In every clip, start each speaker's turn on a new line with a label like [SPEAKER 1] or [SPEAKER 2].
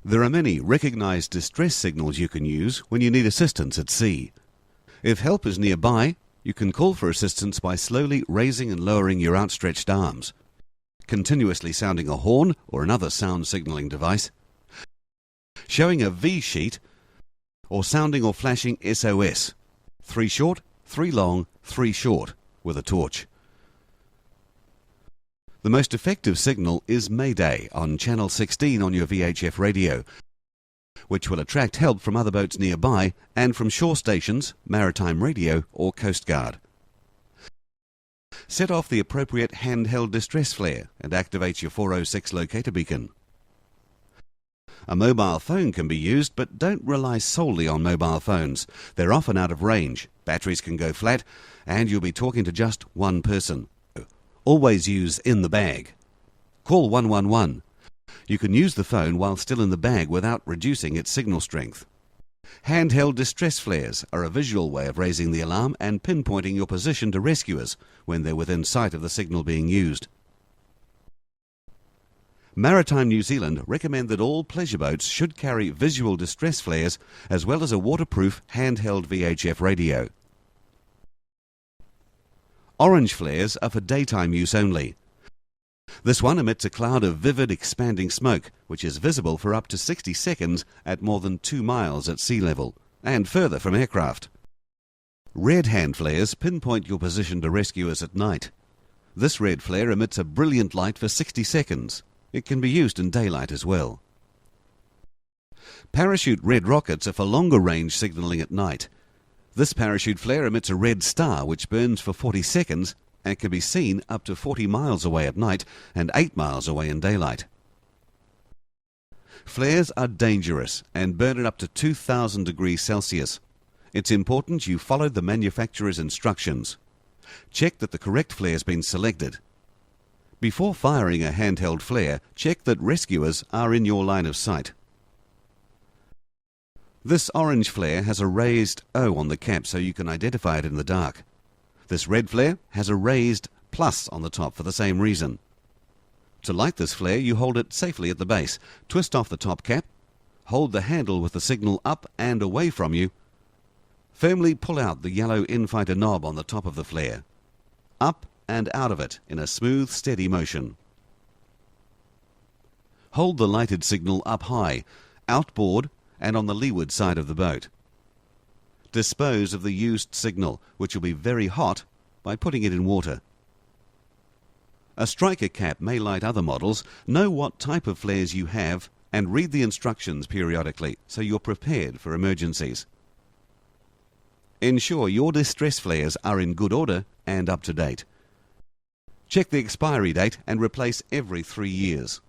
[SPEAKER 1] There are many recognised distress signals you can use when you need assistance at sea. If help is nearby, you can call for assistance by slowly raising and lowering your outstretched arms, continuously sounding a horn or another sound signalling device, showing a V sheet, or sounding or flashing SOS, 3 short, 3 long, 3 short, with a torch. The most effective signal is Mayday on channel 16 on your VHF radio, which will attract help from other boats nearby and from shore stations, Maritime Radio or Coast Guard. Set off the appropriate handheld distress flare and activate your 406 locator beacon. A mobile phone can be used, but don't rely solely on mobile phones. They're often out of range, batteries can go flat, and you'll be talking to just one person. Always use in the bag. Call 111. You can use the phone while still in the bag without reducing its signal strength. Handheld distress flares are a visual way of raising the alarm and pinpointing your position to rescuers when they're within sight of the signal being used. Maritime New Zealand recommend that all pleasure boats should carry visual distress flares as well as a waterproof handheld VHF radio. Orange flares are for daytime use only. This one emits a cloud of vivid, expanding smoke, which is visible for up to 60 seconds at more than 2 miles at sea level, and further from aircraft. Red hand flares pinpoint your position to rescuers at night. This red flare emits a brilliant light for 60 seconds. It can be used in daylight as well. Parachute red rockets are for longer range signalling at night. This parachute flare emits a red star which burns for 40 seconds and can be seen up to 40 miles away at night and 8 miles away in daylight. Flares are dangerous and burn at up to 2000 degrees Celsius. It's important you follow the manufacturer's instructions. Check that the correct flare has been selected. Before firing a handheld flare, check that rescuers are in your line of sight. This orange flare has a raised O on the cap so you can identify it in the dark. This red flare has a raised plus on the top for the same reason. To light this flare, you hold it safely at the base, twist off the top cap, hold the handle with the signal up and away from you, firmly pull out the yellow infighter knob on the top of the flare, up and out of it in a smooth, steady motion. Hold the lighted signal up high, outboard and on the leeward side of the boat. Dispose of the used signal, which will be very hot, by putting it in water. A striker cap may light other models. Know what type of flares you have and read the instructions periodically so you're prepared for emergencies. Ensure your distress flares are in good order and up to date. Check the expiry date and replace every 3 years.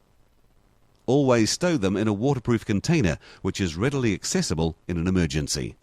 [SPEAKER 1] Always stow them in a waterproof container which is readily accessible in an emergency.